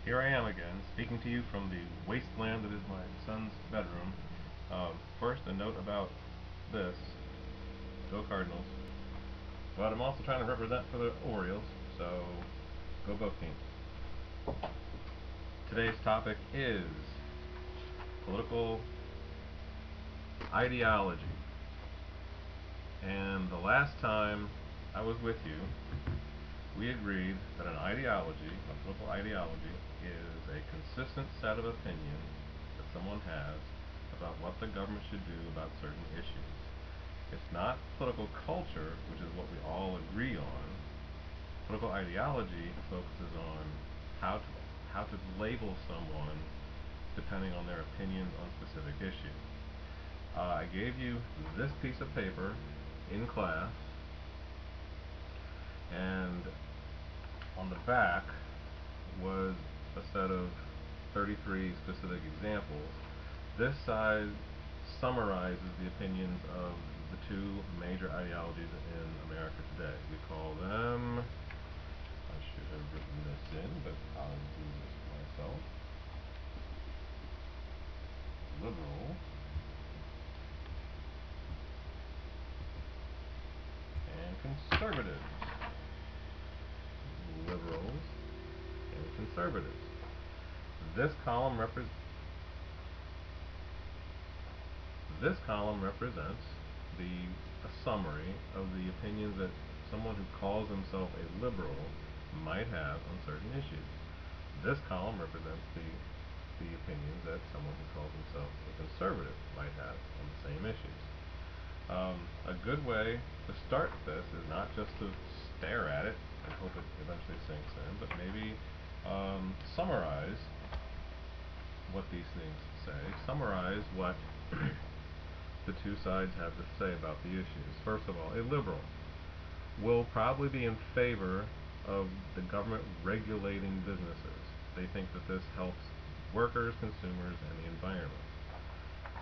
Here I am again, speaking to you from the wasteland that is my son's bedroom. First, a note about this. Go Cardinals. But I'm also trying to represent for the Orioles, so go both teams. Today's topic is political ideology. And the last time I was with you, we agreed that an ideology, a political ideology, is a consistent set of opinions that someone has about what the government should do about certain issues. It's not political culture, which is what we all agree on. Political ideology focuses on how to label someone depending on their opinions on specific issues. I gave you this piece of paper in class, and on the back was a set of 33 specific examples. This side summarizes the opinions of the two major ideologies in America today. We call them, I should have written this in, but I'll do this myself, liberal and conservative. Liberals and conservatives. This column represents a summary of the opinions that someone who calls himself a liberal might have on certain issues. This column represents the opinions that someone who calls himself a conservative might have on the same issues. A good way to start this is not just to stare at it and hope it eventually sinks in, but maybe summarize what these things say, summarize what the two sides have to say about the issues. First of all, a liberal will probably be in favor of the government regulating businesses. They think that this helps workers, consumers, and the environment.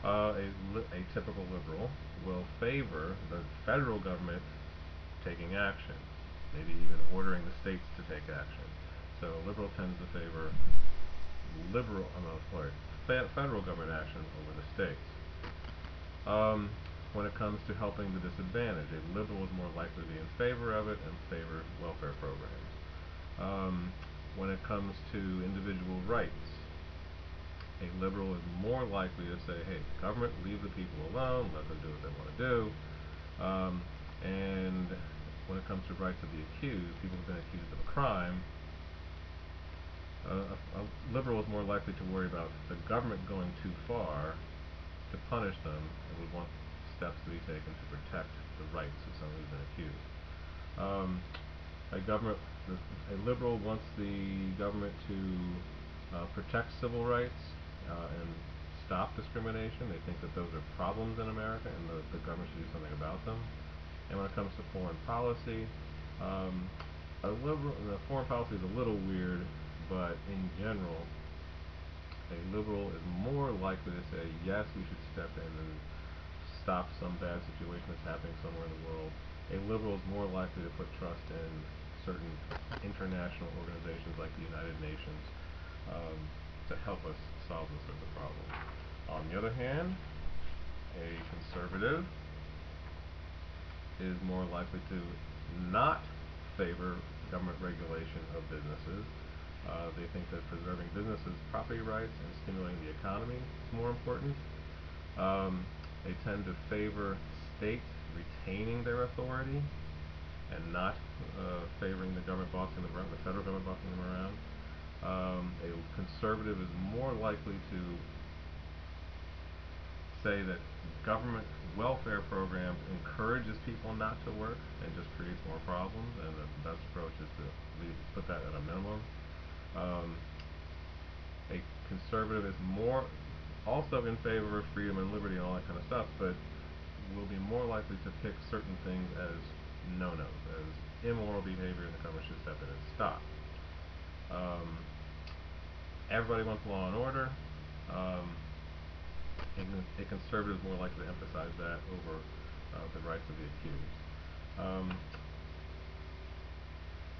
A typical liberal will favor the federal government taking action, maybe even ordering the states to take action. So a liberal tends to favor federal government action over the states. When it comes to helping the disadvantaged, a liberal is more likely to be in favor of it and favor welfare programs. When it comes to individual rights, a liberal is more likely to say, hey, government, leave the people alone, let them do what they want to do. And when it comes to rights of the accused, people who've been accused of a crime, a liberal is more likely to worry about the government going too far to punish them and would want steps to be taken to protect the rights of someone who's been accused. A liberal wants the government to protect civil rights and stop discrimination. They think that those are problems in America and the government should do something about them. And when it comes to foreign policy, the foreign policy is a little weird, but in general, a liberal is more likely to say, yes, we should step in and stop some bad situation that's happening somewhere in the world. A liberal is more likely to put trust in certain international organizations like the United Nations to help us solve this sort of problem. On the other hand, a conservative is more likely to not favor government regulation of businesses. They think that preserving businesses' property rights and stimulating the economy is more important. They tend to favor states retaining their authority and not favoring the government bossing them around, the federal government bossing them around. A conservative is more likely to say that government welfare programs encourages people not to work and just creates more problems, and the best approach is to put that at a minimum. A conservative is also in favor of freedom and liberty and all that kind of stuff, but will be more likely to pick certain things as no-nos, as immoral behavior, and the government should step in and stop. Everybody wants law and order. A conservative is more likely to emphasize that over the rights of the accused.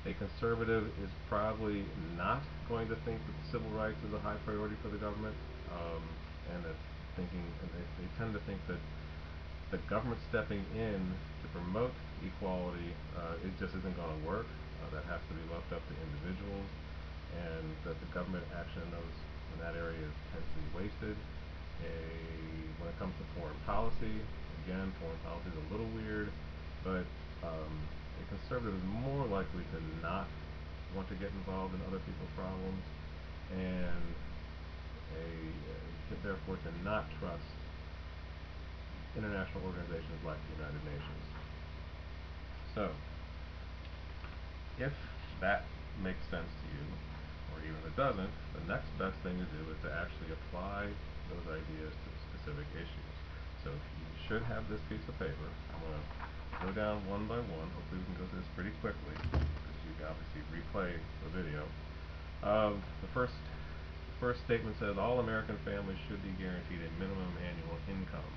A conservative is probably not going to think that civil rights is a high priority for the government, and that they tend to think that the government stepping in to promote equality, it just isn't going to work. That has to be left up to individuals, and that the government action in that area tends to be wasted. When it comes to foreign policy, again, foreign policy is a little weird, but a conservative is more likely to not want to get involved in other people's problems, and therefore to not trust international organizations like the United Nations. So, if that makes sense to you, or even if it doesn't, the next best thing to do is to actually apply those ideas to specific issues. So you should have this piece of paper. I'm going to go down one by one. Hopefully we can go through this pretty quickly, because you can obviously replay the video. The first statement says all American families should be guaranteed a minimum annual income.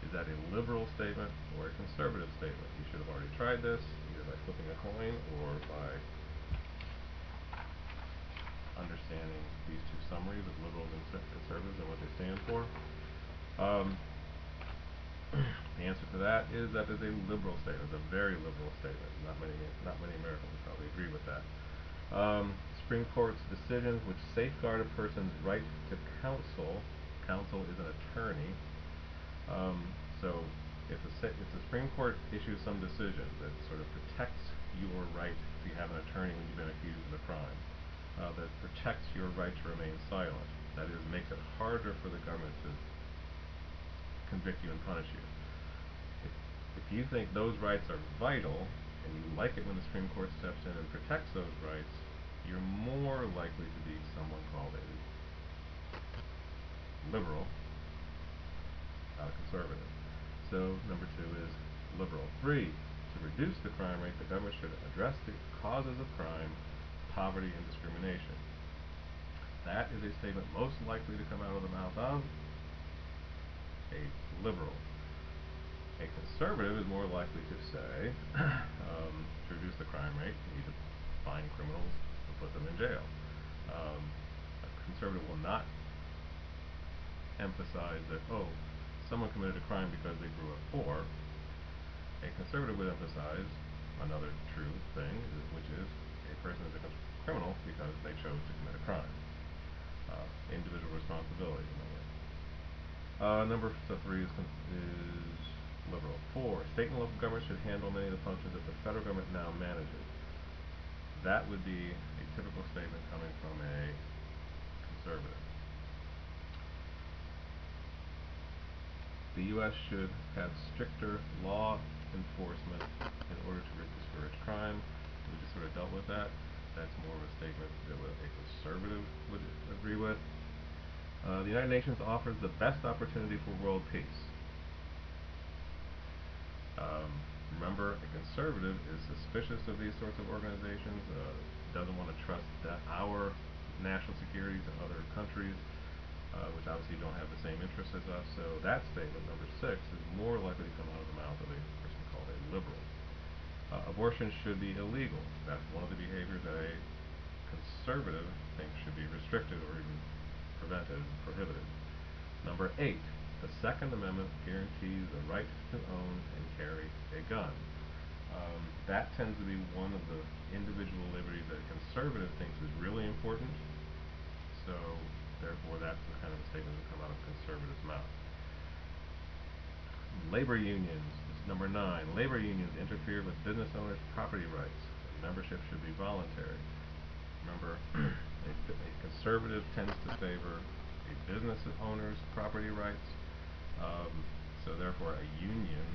Is that a liberal statement or a conservative statement? You should have already tried this, either by flipping a coin or by understanding these two summaries of liberals and conservatives and what they stand for. The answer to that is a liberal statement. It's a very liberal statement. Not many Americans would probably agree with that. Supreme Court's decisions which safeguard a person's right to counsel. Counsel is an attorney. So if the Supreme Court issues some decision that sort of protects your right to have an attorney when you've been accused of a crime, that protects your right to remain silent, that is, makes it harder for the government to convict you and punish you. If you think those rights are vital, and you like it when the Supreme Court steps in and protects those rights, you're more likely to be someone called a liberal, not a conservative. So number 2 is liberal. 3, to reduce the crime rate, the government should address the causes of crime, poverty, and discrimination. That is a statement most likely to come out of the mouth of a liberal. A conservative is more likely to say, to reduce the crime rate, you need to find criminals and put them in jail. A conservative will not emphasize that, someone committed a crime because they grew up poor. A conservative would emphasize another true thing, which is a person is a criminal because they chose to commit a crime. Individual responsibility. Number 3 is liberal. 4, state and local governments should handle many of the functions that the federal government now manages. That would be a typical statement coming from a conservative. The U.S. should have stricter law enforcement in order to discourage crime. We just sort of dealt with that. That's more of a statement that a conservative would agree with. The United Nations offers the best opportunity for world peace. Remember, a conservative is suspicious of these sorts of organizations, doesn't want to trust our national security to other countries, which obviously don't have the same interests as us. So that statement, number 6, is more likely to come out of the mouth of a person called a liberal. Abortion should be illegal. That's one of the behaviors that a conservative thinks should be restricted or even prevented, prohibited. Number 8, the Second Amendment guarantees the right to own and carry a gun. That tends to be one of the individual liberties that a conservative thinks is really important. So therefore, that's the kind of a statement that come out of a conservative's mouth. Labor unions, number 9. Labor unions interfere with business owners' property rights. Membership should be voluntary. Remember, a conservative tends to favor a business owner's property rights. So therefore, a union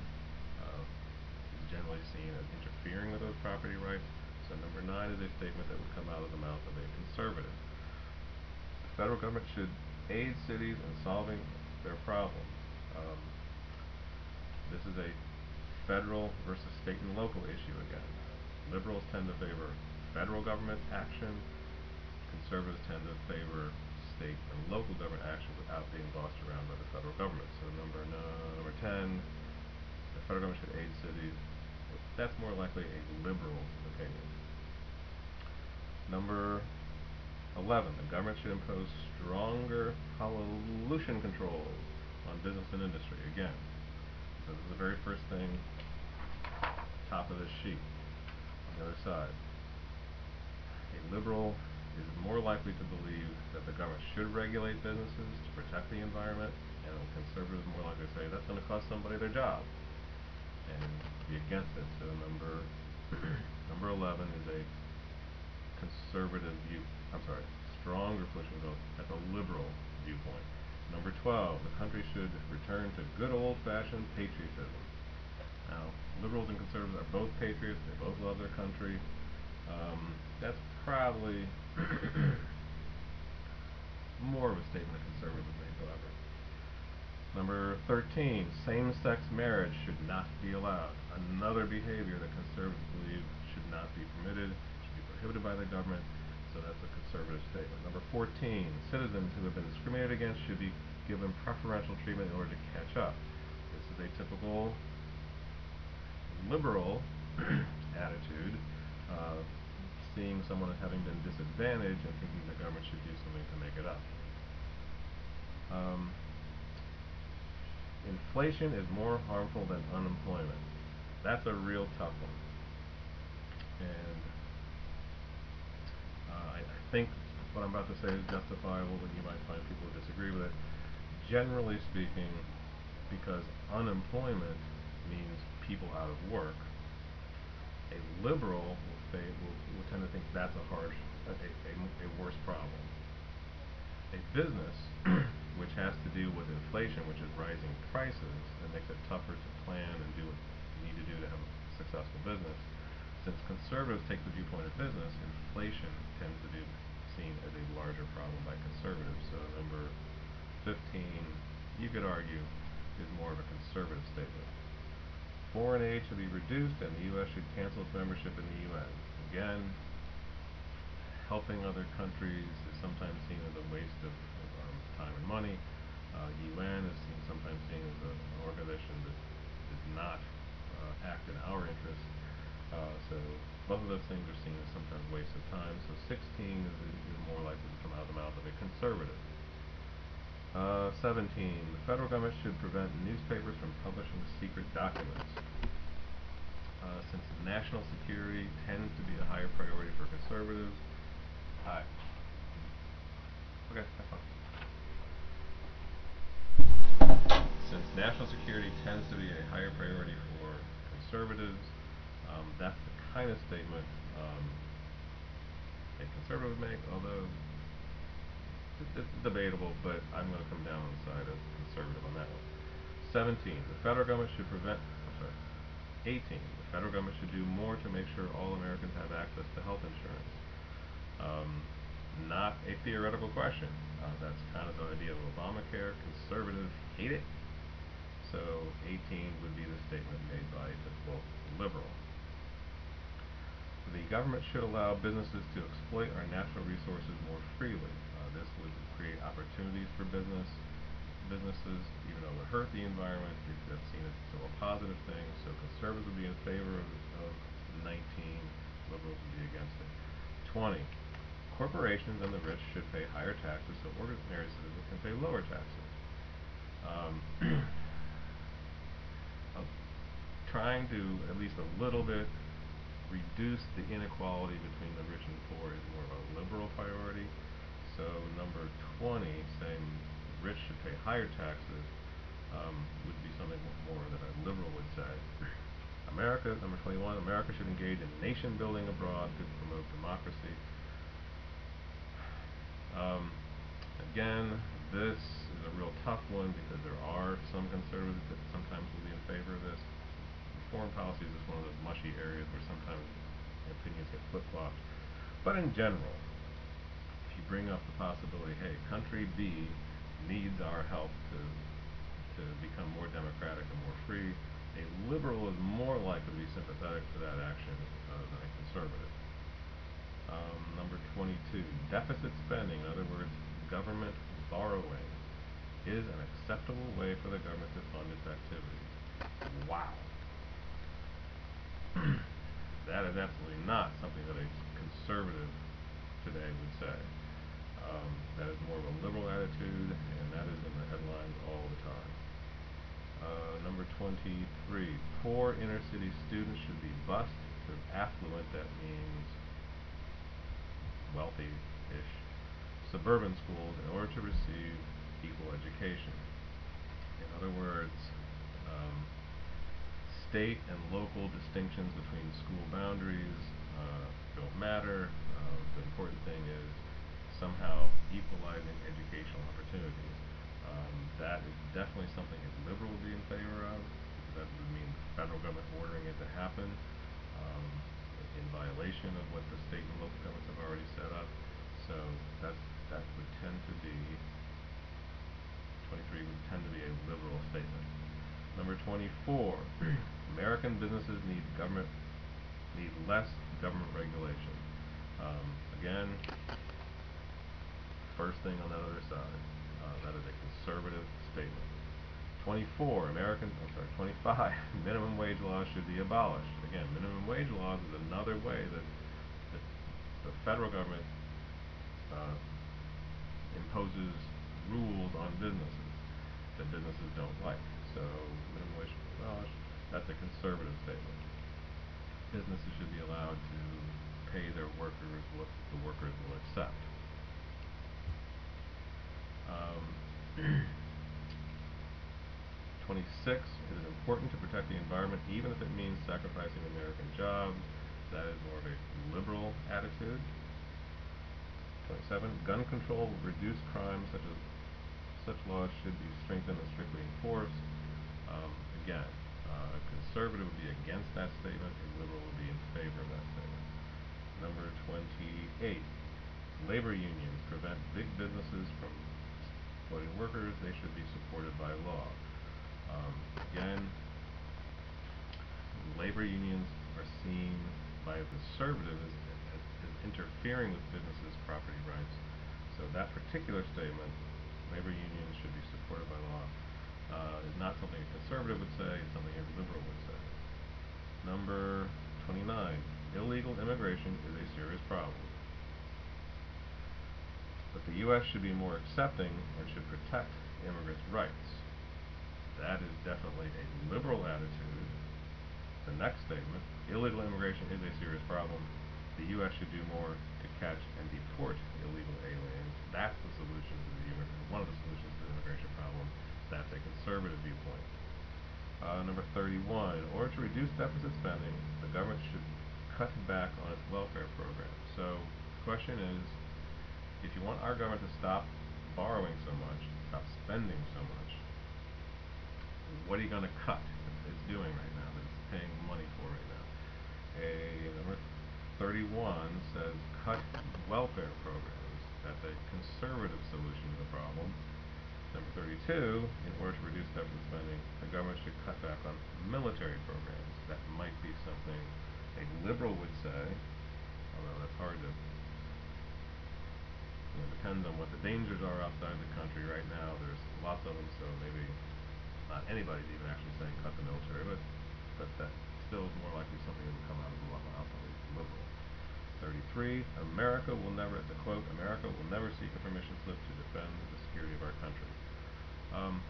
is generally seen as interfering with those property rights. So number 9 is a statement that would come out of the mouth of a conservative. The federal government should aid cities in solving their problems. This is a federal versus state and local issue again. Liberals tend to favor federal government action. Conservatives tend to favor state and local government action without being bossed around by the federal government. So number 10, the federal government should aid cities with That's more likely a liberal opinion. Number 11, the government should impose stronger pollution controls on business and industry. Again, this is the very first thing, top of this sheet, on the other side. A liberal is more likely to believe that the government should regulate businesses to protect the environment, and a conservative is more likely to say that's going to cost somebody their job and be against it. So number 11 is a conservative view. I'm sorry, stronger pollution control. That's a liberal viewpoint. Number 12, the country should return to good old-fashioned patriotism. Now, liberals and conservatives are both patriots. They both love their country. That's probably more of a statement a conservative would make, however. Number 13, same-sex marriage should not be allowed. Another behavior that conservatives believe should not be permitted, should be prohibited by the government, so that's a conservative statement. Number 14, citizens who have been discriminated against should be given preferential treatment in order to catch up. This is a typical liberal attitude, seeing someone as having been disadvantaged and thinking the government should do something to make it up. Inflation is more harmful than unemployment. That's a real tough one. And I think what I'm about to say is justifiable, but you might find people who disagree with it. Generally speaking, because unemployment means people out of work, a liberal will tend to think that's a worse problem. A business which has to deal with inflation, which is rising prices, that makes it tougher to plan and do what you need to do to have a successful business. Since conservatives take the viewpoint of business, inflation tends to be seen as a larger problem by conservatives. So number 15, you could argue, is more of a conservative statement. Foreign aid should be reduced, and the U.S. should cancel its membership in the UN. Again, helping other countries is sometimes seen as a waste of time and money. UN is sometimes seen as an organization that does not act in our interest. So both of those things are seen as sometimes waste of time. So 16 is more likely to come out of the mouth of a conservative. 17. The federal government should prevent newspapers from publishing secret documents. Since national security tends to be a higher priority for conservatives. Okay, that's fine. Since national security tends to be a higher priority for conservatives, that's the kind of statement a conservative would make, although it's debatable, but I'm going to come down on the side of conservative on that one. 17. The federal government should 18. The federal government should do more to make sure all Americans have access to health insurance. Not a theoretical question. That's kind of the idea of Obamacare. Conservatives hate it. So 18 would be the statement made by a typical liberal. The government should allow businesses to exploit our natural resources more freely. This would create opportunities for businesses, even though it would hurt the environment. That's seen as still a positive thing. So conservatives would be in favor of 19, liberals would be against it. 20. Corporations and the rich should pay higher taxes so ordinary citizens can pay lower taxes. Trying to, at least a little bit, reduce the inequality between the rich and poor is more of a liberal priority. So number 20, saying rich should pay higher taxes, would be something more that a liberal would say. Number 21, America should engage in nation building abroad to promote democracy. Again, this is a real tough one because there are some conservatives that sometimes will be in favor of this. Foreign policy is just one of those mushy areas where sometimes opinions get flip-flopped. But in general, if you bring up the possibility, hey, country B needs our help to become more democratic and more free, a liberal is more likely to be sympathetic to that action than a conservative. Number 22, deficit spending, in other words, government borrowing, is an acceptable way for the government to fund its activities. Wow. That is absolutely not something that a conservative today would say. That is more of a liberal attitude, and that is in the headlines all the time. Number 23, poor inner city students should be bused to affluent, that means wealthy-ish, suburban schools in order to receive equal education. In other words, um, state and local distinctions between school boundaries don't matter. The important thing is somehow equalizing educational opportunities. That is definitely something a liberal would be in favor of, because that would mean the federal government ordering it to happen in violation of what the state and local governments have already set up. So that would tend to be 23 would tend to be a liberal statement. Number 24, American businesses need less government regulation. Again, first thing on that other side. That is a conservative statement. 25, minimum wage laws should be abolished. Again, minimum wage laws is another way that the federal government imposes rules on businesses that businesses don't like. So, minimum wage should be abolished. That's a conservative statement. Businesses should be allowed to pay their workers what the workers will accept. 26, it is important to protect the environment even if it means sacrificing American jobs. That is more of a liberal attitude. 27, gun control will reduce crime, such laws should be strengthened and strictly enforced. Again, a conservative would be against that statement, a liberal would be in favor of that statement. Number 28, labor unions prevent big businesses from exploiting workers. They should be supported by law. Again, labor unions are seen by a conservative as interfering with businesses' property rights. So that particular statement, labor unions should be supported by law, is not something a conservative would say, it's something a liberal would say. Number 29, illegal immigration is a serious problem. But the U.S. should be more accepting and should protect immigrants' rights. That is definitely a liberal attitude. The next statement, illegal immigration is a serious problem. The U.S. should do more to catch and deport illegal aliens. That's the solution to one of the solutions to the immigration problem. That's a conservative viewpoint. Number 31, in order to reduce deficit spending, the government should cut back on its welfare program. So the question is, if you want our government to stop borrowing so much, stop spending so much, what are you going to cut? It's doing right now, that it's paying money for right now. Number 31 says cut welfare programs. That's a conservative solution to the problem. Number 32, in order to reduce deficit spending, the government should cut back on military programs. That might be something a liberal would say, although that's hard to, depends on what the dangers are outside the country right now. There's lots of them, so maybe not anybody's even actually saying cut the military, but that still is more likely something that would come out of the liberal. 33, America will never, it's a quote, America will never seek a permission slip to defend the security of our country.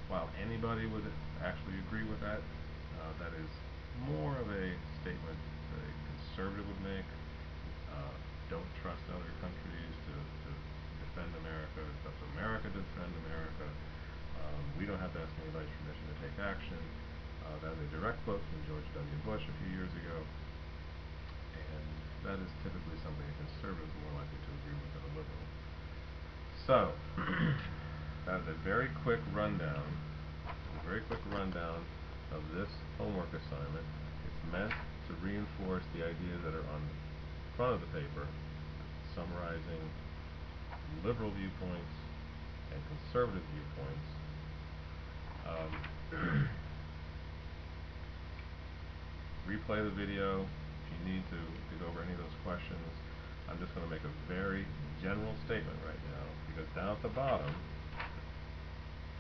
While anybody would actually agree with that, that is more of a statement that a conservative would make. Don't trust other countries to defend America. It's up to America to defend America. We don't have to ask anybody's permission to take action. That is a direct quote from George W. Bush a few years ago. And that is typically something a conservative is more likely to agree with than a liberal. So, that is a very quick rundown of this homework assignment. It's meant to reinforce the ideas that are on the front of the paper, summarizing liberal viewpoints and conservative viewpoints. Replay the video if you need to go over any of those questions. I'm just going to make a very general statement right now, because down at the bottom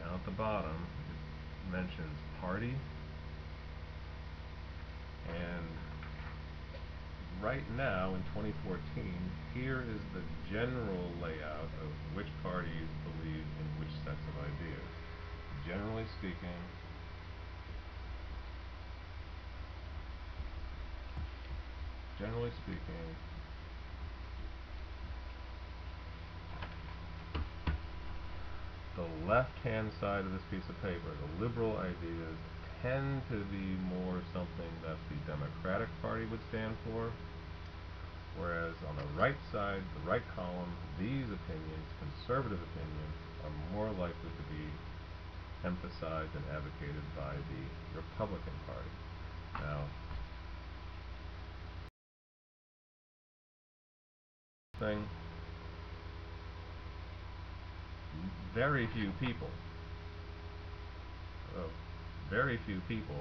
it mentions party and right now in 2014, here is the general layout of which parties believe in which sets of ideas. Generally speaking, generally speaking, the left-hand side of this piece of paper, the liberal ideas, tend to be more something that the Democratic Party would stand for, whereas on the right side, the right column, these opinions, conservative opinions, are more likely to be emphasized and advocated by the Republican Party. Now, thing, very few people, uh, very few people